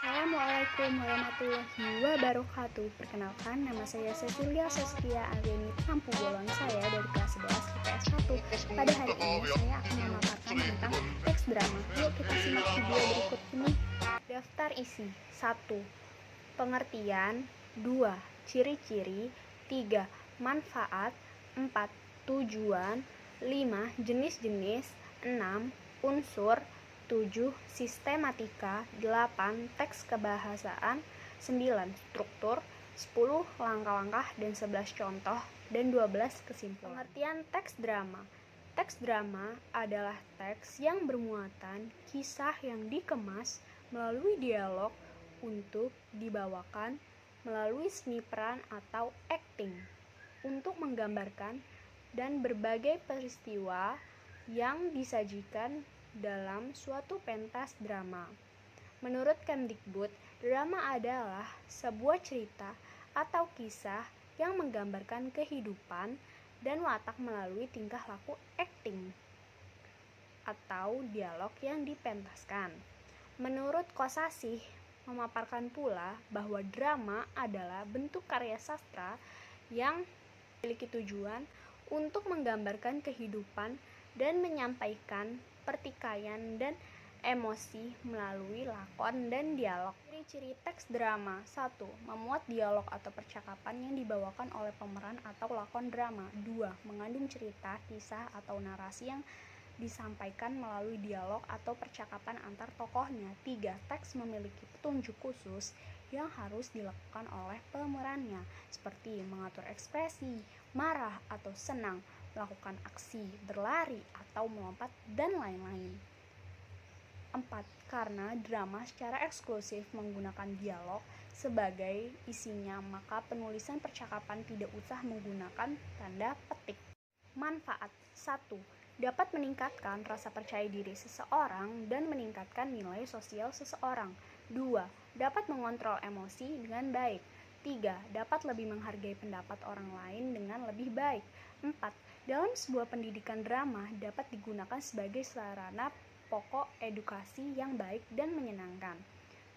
Assalamualaikum warahmatullahi wabarakatuh. Perkenalkan, nama saya Cecilia Saskia Aviani Tampu Bolon. Saya dari kelas 11 IPS 1. Pada hari ini saya akan memaparkan tentang teks drama. Yuk kita simak video berikut ini. Daftar isi 1. Pengertian 2. Ciri-ciri 3. Manfaat 4. Tujuan 5. Jenis-jenis 6. Unsur 7. Sistematika 8. Teks kebahasaan 9. Struktur 10. Langkah-langkah dan 11 contoh dan 12 kesimpulan. Pengertian teks drama. Teks drama adalah teks yang bermuatan kisah yang dikemas melalui dialog untuk dibawakan melalui seni peran atau acting untuk menggambarkan dan berbagai peristiwa yang disajikan dalam suatu pentas drama. Menurut Kemdikbud, drama adalah sebuah cerita atau kisah yang menggambarkan kehidupan dan watak melalui tingkah laku acting atau dialog yang dipentaskan. Menurut Kosasih, memaparkan pula bahwa drama adalah bentuk karya sastra yang memiliki tujuan untuk menggambarkan kehidupan dan menyampaikan pertikaian dan emosi melalui lakon dan dialog. Ciri-ciri teks drama 1. Memuat dialog atau percakapan yang dibawakan oleh pemeran atau lakon drama. 2. Mengandung cerita, kisah, atau narasi yang disampaikan melalui dialog atau percakapan antar tokohnya. 3. Teks memiliki petunjuk khusus yang harus dilakukan oleh pemerannya, seperti mengatur ekspresi, marah atau senang, melakukan aksi, berlari atau melompat, dan lain-lain. 4. Karena drama secara eksklusif menggunakan dialog sebagai isinya, maka penulisan percakapan tidak usah menggunakan tanda petik. Manfaat 1. Dapat meningkatkan rasa percaya diri seseorang dan meningkatkan nilai sosial seseorang. 2. Dapat mengontrol emosi dengan baik. 3. Dapat lebih menghargai pendapat orang lain dengan lebih baik. 4. Dalam sebuah pendidikan drama dapat digunakan sebagai sarana pokok edukasi yang baik dan menyenangkan.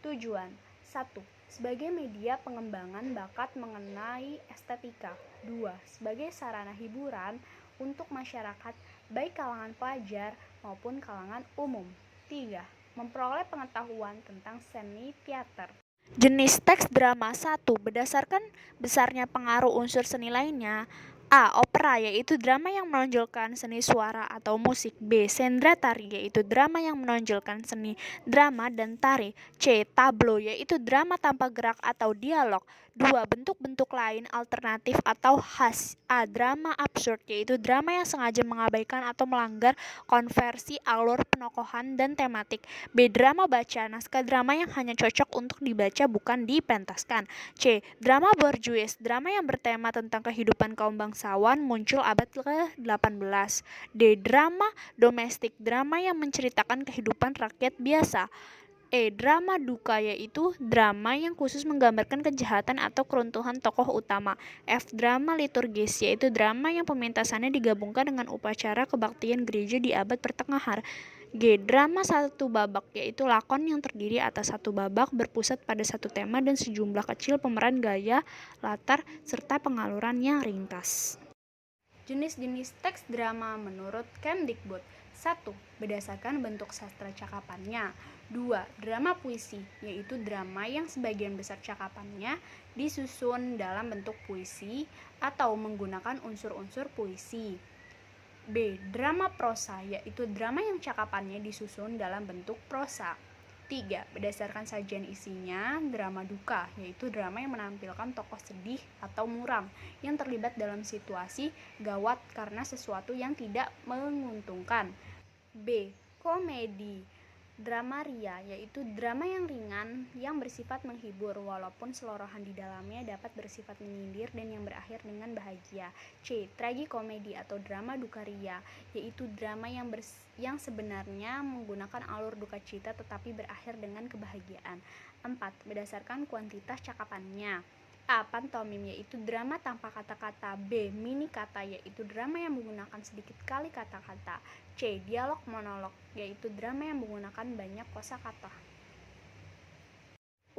Tujuan 1. Sebagai media pengembangan bakat mengenai estetika. 2. Sebagai sarana hiburan untuk masyarakat baik kalangan pelajar maupun kalangan umum. 3. Memperoleh pengetahuan tentang seni teater. Jenis teks drama 1. Berdasarkan besarnya pengaruh unsur seni lainnya. A. Opera, yaitu drama yang menonjolkan seni suara atau musik. B. Sendra tari, yaitu drama yang menonjolkan seni drama dan tari. C. Tablo, yaitu drama tanpa gerak atau dialog. 2. Bentuk-bentuk lain alternatif atau khas. A. Drama absurd, yaitu drama yang sengaja mengabaikan atau melanggar konversi alur penokohan dan tematik. B. Drama baca, naskah drama yang hanya cocok untuk dibaca bukan dipentaskan. C. Drama bourgeois, drama yang bertema tentang kehidupan kaum bangsawan muncul abad ke-18. D. Drama domestik, drama yang menceritakan kehidupan rakyat biasa. E. Drama duka, yaitu drama yang khusus menggambarkan kejahatan atau keruntuhan tokoh utama. F. Drama liturgis, yaitu drama yang pementasannya digabungkan dengan upacara kebaktian gereja di abad pertengahan. G. Drama satu babak, yaitu lakon yang terdiri atas satu babak berpusat pada satu tema dan sejumlah kecil pemeran gaya, latar, serta pengaluran yang ringkas. Jenis-jenis teks drama menurut Kemdikbud. 1. Berdasarkan bentuk sastra cakapannya. 2. Drama puisi, yaitu drama yang sebagian besar cakapannya disusun dalam bentuk puisi atau menggunakan unsur-unsur puisi. B. Drama prosa, yaitu drama yang cakapannya disusun dalam bentuk prosa. 3. Berdasarkan sajian isinya, drama duka, yaitu drama yang menampilkan tokoh sedih atau muram yang terlibat dalam situasi gawat karena sesuatu yang tidak menguntungkan. B. Komedi, drama ria, yaitu drama yang ringan yang bersifat menghibur walaupun selorohan di dalamnya dapat bersifat menyindir dan yang berakhir dengan bahagia. C. Tragikomedi atau drama duka ria, yaitu drama yang sebenarnya menggunakan alur duka cita tetapi berakhir dengan kebahagiaan. 4. Berdasarkan kuantitas cakapannya. A. Pantomim, yaitu drama tanpa kata-kata. B. Mini kata, yaitu drama yang menggunakan sedikit kali kata-kata. C. Dialog monolog, yaitu drama yang menggunakan banyak kosakata.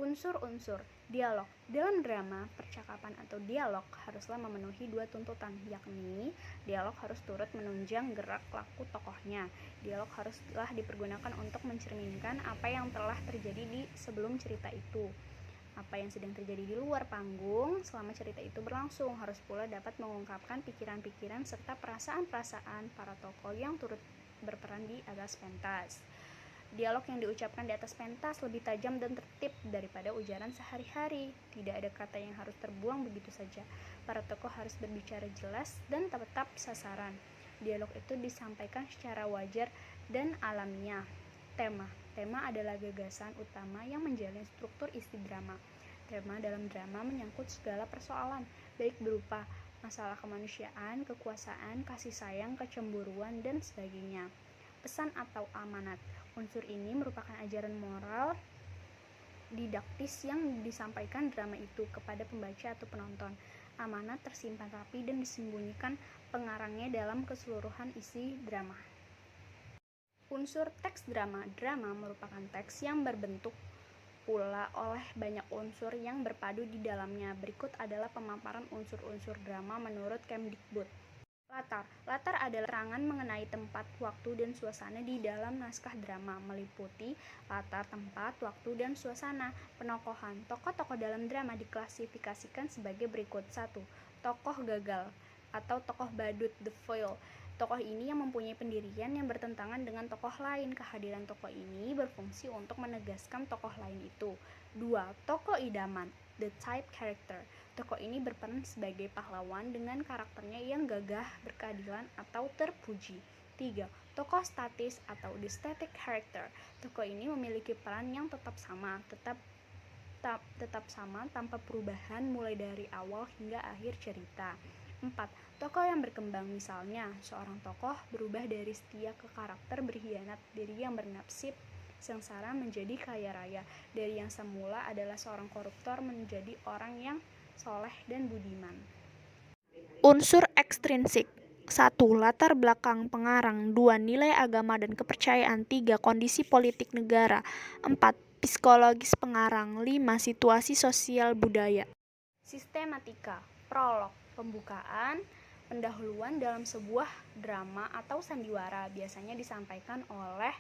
Unsur-unsur dialog. Dalam drama, percakapan atau dialog haruslah memenuhi dua tuntutan, yakni dialog harus turut menunjang gerak laku tokohnya. Dialog haruslah dipergunakan untuk mencerminkan apa yang telah terjadi di sebelum cerita itu. Apa yang sedang terjadi di luar panggung selama cerita itu berlangsung. Harus pula dapat mengungkapkan pikiran-pikiran serta perasaan-perasaan para tokoh yang turut berperan di atas pentas. Dialog yang diucapkan di atas pentas lebih tajam dan tertib daripada ujaran sehari-hari. Tidak ada kata yang harus terbuang begitu saja. Para tokoh harus berbicara jelas dan tetap sasaran. Dialog itu disampaikan secara wajar dan alamiah. Tema adalah gagasan utama yang menjalin struktur isi drama. Tema dalam drama menyangkut segala persoalan, baik berupa masalah kemanusiaan, kekuasaan, kasih sayang, kecemburuan, dan sebagainya. Pesan atau amanat. Unsur ini merupakan ajaran moral didaktis yang disampaikan drama itu kepada pembaca atau penonton. Amanat tersimpan rapi dan disembunyikan pengarangnya dalam keseluruhan isi drama. Unsur teks drama. Drama merupakan teks yang berbentuk pula oleh banyak unsur yang berpadu di dalamnya. Berikut adalah pemaparan unsur-unsur drama menurut Kemdikbud. Latar adalah keterangan mengenai tempat, waktu, dan suasana di dalam naskah drama, meliputi latar, tempat, waktu, dan suasana. Penokohan. Tokoh-tokoh dalam drama diklasifikasikan sebagai berikut. 1. Tokoh gagal atau tokoh badut, the foil. Tokoh ini yang mempunyai pendirian yang bertentangan dengan tokoh lain. Kehadiran tokoh ini berfungsi untuk menegaskan tokoh lain itu. 2. Tokoh idaman, the type character. Tokoh ini berperan sebagai pahlawan dengan karakternya yang gagah, berkeadilan, atau terpuji. 3. Tokoh statis atau the static character. Tokoh ini memiliki peran yang tetap sama tanpa perubahan mulai dari awal hingga akhir cerita. 4. Tokoh yang berkembang, misalnya seorang tokoh berubah dari setia ke karakter berkhianat, dari yang bernasib sengsara menjadi kaya raya, dari yang semula adalah seorang koruptor menjadi orang yang soleh dan budiman. Unsur ekstrinsik. 1. Latar belakang pengarang. 2. Nilai agama dan kepercayaan. 3. Kondisi politik negara. 4. Psikologis pengarang. 5. Situasi sosial budaya. Sistematika. Prolog. Pembukaan. Pendahuluan dalam sebuah drama atau sandiwara biasanya disampaikan oleh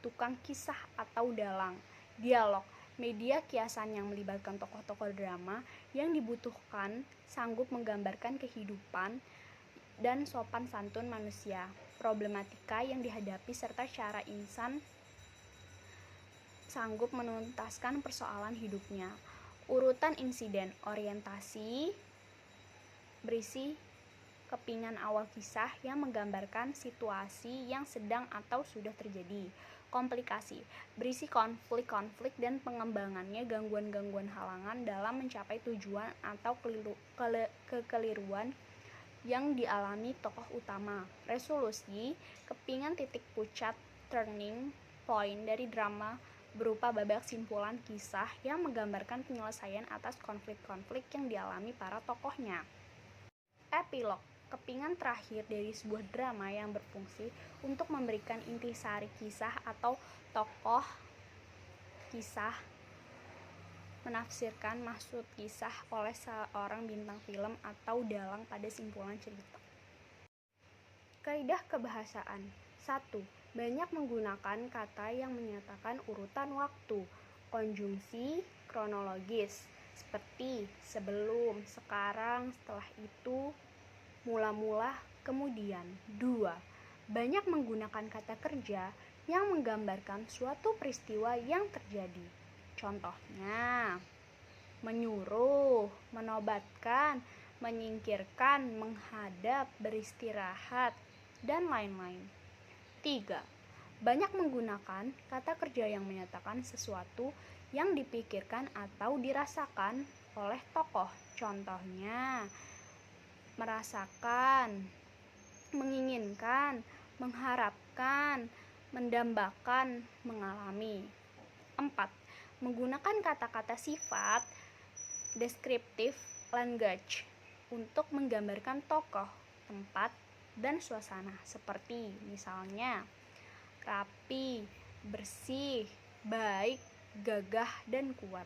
tukang kisah atau dalang. Dialog. Media kiasan yang melibatkan tokoh-tokoh drama yang dibutuhkan sanggup menggambarkan kehidupan dan sopan santun manusia, problematika yang dihadapi serta cara insan sanggup menuntaskan persoalan hidupnya. Urutan insiden, orientasi berisi kepingan awal kisah yang menggambarkan situasi yang sedang atau sudah terjadi. Komplikasi, berisi konflik-konflik dan pengembangannya, gangguan-gangguan halangan dalam mencapai tujuan atau kekeliruan yang dialami tokoh utama. Resolusi, kepingan titik pucat, turning point dari drama berupa babak simpulan kisah yang menggambarkan penyelesaian atas konflik-konflik yang dialami para tokohnya. Epilog, kepingan terakhir dari sebuah drama yang berfungsi untuk memberikan intisari kisah atau tokoh kisah, menafsirkan maksud kisah oleh seorang bintang film atau dalang pada simpulan cerita. Kaidah kebahasaan. 1. Banyak menggunakan kata yang menyatakan urutan waktu. Konjungsi kronologis seperti sebelum, sekarang, setelah itu, mula-mula, kemudian. 2. Banyak menggunakan kata kerja yang menggambarkan suatu peristiwa yang terjadi. Contohnya, menyuruh, menobatkan, menyingkirkan, menghadap, beristirahat, dan lain-lain. 3. Banyak menggunakan kata kerja yang menyatakan sesuatu yang dipikirkan atau dirasakan oleh tokoh. Contohnya, merasakan, menginginkan, mengharapkan, mendambakan, mengalami. 4. Menggunakan kata-kata sifat descriptive language untuk menggambarkan tokoh, tempat, dan suasana seperti misalnya rapi, bersih, baik, gagah, dan kuat.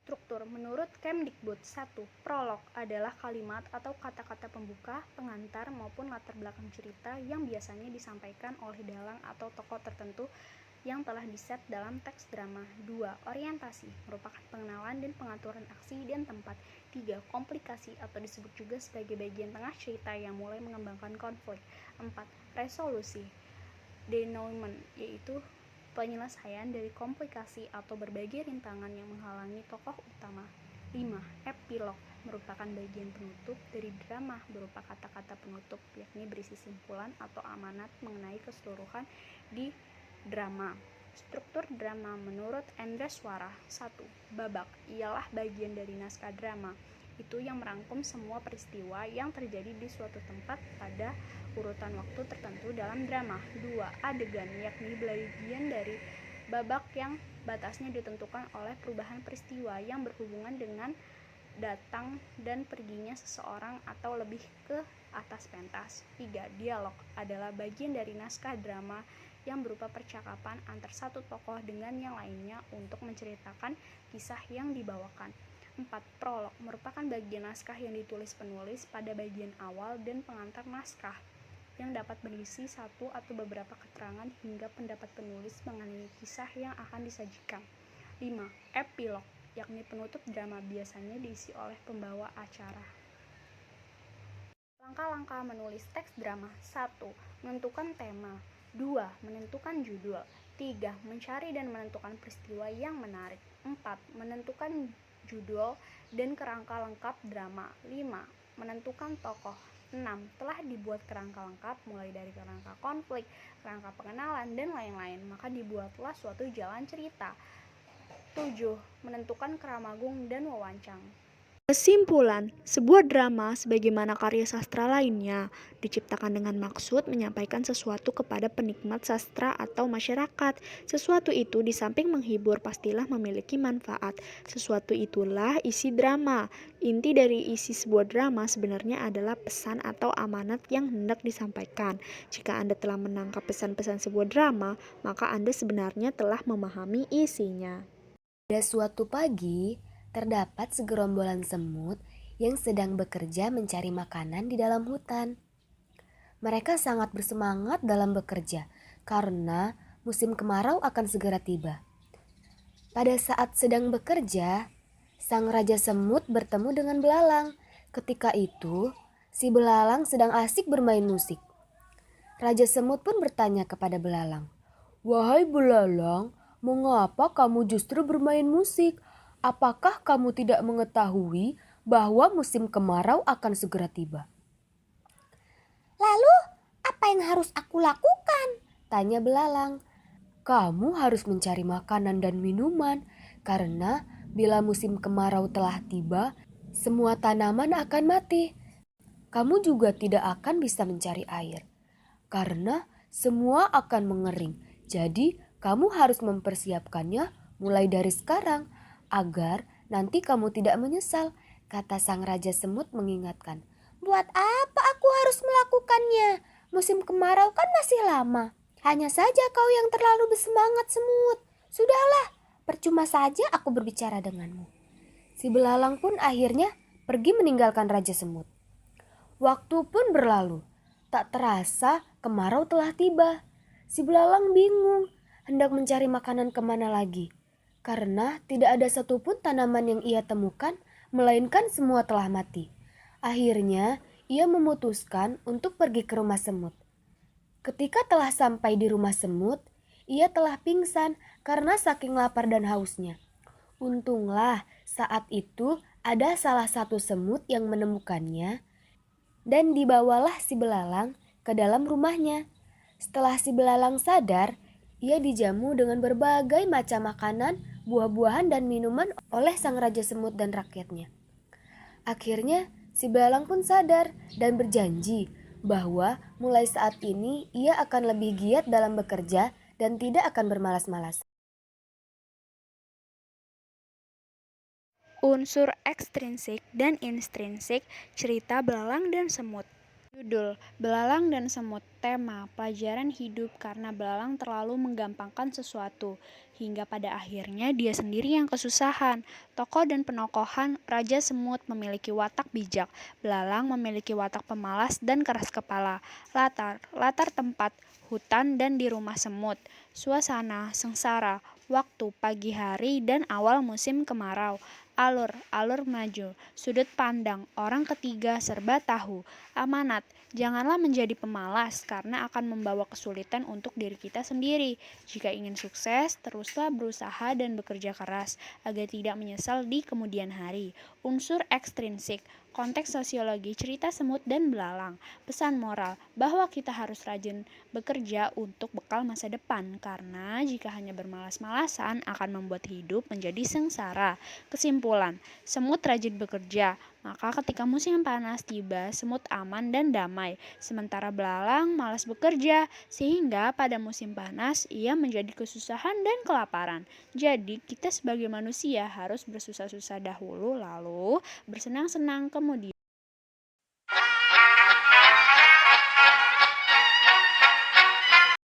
Struktur menurut Kemdikbud 1, prolog adalah kalimat atau kata-kata pembuka, pengantar maupun latar belakang cerita yang biasanya disampaikan oleh dalang atau tokoh tertentu yang telah diset dalam teks drama. 2. Orientasi merupakan pengenalan dan pengaturan aksi dan tempat. 3. Komplikasi atau disebut juga sebagai bagian tengah cerita yang mulai mengembangkan konflik. 4. Resolusi denouement, yaitu penyelesaian dari komplikasi atau berbagai rintangan yang menghalangi tokoh utama. 5. Epilog merupakan bagian penutup dari drama berupa kata-kata penutup, yakni berisi simpulan atau amanat mengenai keseluruhan di drama. Struktur drama menurut Endreswara 1. Babak ialah bagian dari naskah drama. Itu yang merangkum semua peristiwa yang terjadi di suatu tempat pada urutan waktu tertentu dalam drama. 2. Adegan, yakni bagian dari babak yang batasnya ditentukan oleh perubahan peristiwa yang berhubungan dengan datang dan perginya seseorang atau lebih ke atas pentas. 3. Dialog adalah bagian dari naskah drama yang berupa percakapan antar satu tokoh dengan yang lainnya untuk menceritakan kisah yang dibawakan. 4. Prolog merupakan bagian naskah yang ditulis penulis pada bagian awal dan pengantar naskah yang dapat berisi satu atau beberapa keterangan hingga pendapat penulis mengenai kisah yang akan disajikan. 5. Epilog, yakni penutup drama, biasanya diisi oleh pembawa acara. Langkah-langkah menulis teks drama. 1. Menentukan tema. 2. Menentukan judul. 3. Mencari dan menentukan peristiwa yang menarik. 4. Menentukan judul dan kerangka lengkap drama. 5. Menentukan tokoh. 6. Telah dibuat kerangka lengkap mulai dari kerangka konflik, kerangka pengenalan, dan lain-lain, maka dibuatlah suatu jalan cerita. 7. Menentukan keramagung dan wewancang. Kesimpulan, sebuah drama sebagaimana karya sastra lainnya diciptakan dengan maksud menyampaikan sesuatu kepada penikmat sastra atau masyarakat. Sesuatu itu di samping menghibur pastilah memiliki manfaat. Sesuatu itulah isi drama. Inti dari isi sebuah drama sebenarnya adalah pesan atau amanat yang hendak disampaikan. Jika Anda telah menangkap pesan-pesan sebuah drama, maka Anda sebenarnya telah memahami isinya. Pada suatu pagi, terdapat segerombolan semut yang sedang bekerja mencari makanan di dalam hutan. Mereka sangat bersemangat dalam bekerja karena musim kemarau akan segera tiba. Pada saat sedang bekerja, sang raja semut bertemu dengan belalang. Ketika itu, si belalang sedang asik bermain musik. Raja semut pun bertanya kepada belalang, "Wahai belalang, mengapa kamu justru bermain musik? Apakah kamu tidak mengetahui bahwa musim kemarau akan segera tiba?" "Lalu, apa yang harus aku lakukan?" tanya belalang. "Kamu harus mencari makanan dan minuman, karena bila musim kemarau telah tiba, semua tanaman akan mati. Kamu juga tidak akan bisa mencari air, karena semua akan mengering. Jadi, kamu harus mempersiapkannya mulai dari sekarang, agar nanti kamu tidak menyesal," kata sang raja semut mengingatkan. "Buat apa aku harus melakukannya? Musim kemarau kan masih lama. Hanya saja kau yang terlalu bersemangat, semut. Sudahlah, percuma saja aku berbicara denganmu." Si belalang pun akhirnya pergi meninggalkan raja semut. Waktu pun berlalu. Tak terasa kemarau telah tiba. Si belalang bingung hendak mencari makanan kemana lagi, karena tidak ada satupun tanaman yang ia temukan, melainkan semua telah mati. Akhirnya ia memutuskan untuk pergi ke rumah semut. Ketika telah sampai di rumah semut, ia telah pingsan karena saking lapar dan hausnya. Untunglah saat itu ada salah satu semut yang menemukannya, dan dibawalah si belalang ke dalam rumahnya. Setelah si belalang sadar, ia dijamu dengan berbagai macam makanan, buah-buahan, dan minuman oleh sang raja semut dan rakyatnya. Akhirnya si belalang pun sadar dan berjanji bahwa mulai saat ini ia akan lebih giat dalam bekerja dan tidak akan bermalas-malas. Unsur ekstrinsik dan intrinsik cerita belalang dan semut. Judul, Belalang dan Semut. Tema, pelajaran hidup karena belalang terlalu menggampangkan sesuatu. Hingga pada akhirnya dia sendiri yang kesusahan. Tokoh dan penokohan, Raja Semut memiliki watak bijak. Belalang memiliki watak pemalas dan keras kepala. Latar tempat, hutan dan di rumah semut. Suasana, sengsara. Waktu, pagi hari dan awal musim kemarau. Alur maju. Sudut pandang, orang ketiga serba tahu. Amanat, janganlah menjadi pemalas karena akan membawa kesulitan untuk diri kita sendiri. Jika ingin sukses, teruslah berusaha dan bekerja keras agar tidak menyesal di kemudian hari. Unsur ekstrinsik, konteks sosiologi cerita semut dan belalang. Pesan moral, bahwa kita harus rajin bekerja untuk bekal masa depan karena jika hanya bermalas-malasan akan membuat hidup menjadi sengsara. Kesimpulan, semut rajin bekerja, maka ketika musim panas tiba, semut aman dan damai. Sementara belalang malas bekerja, sehingga pada musim panas ia menjadi kesusahan dan kelaparan. Jadi, kita sebagai manusia harus bersusah-susah dahulu, lalu bersenang-senang kemudian.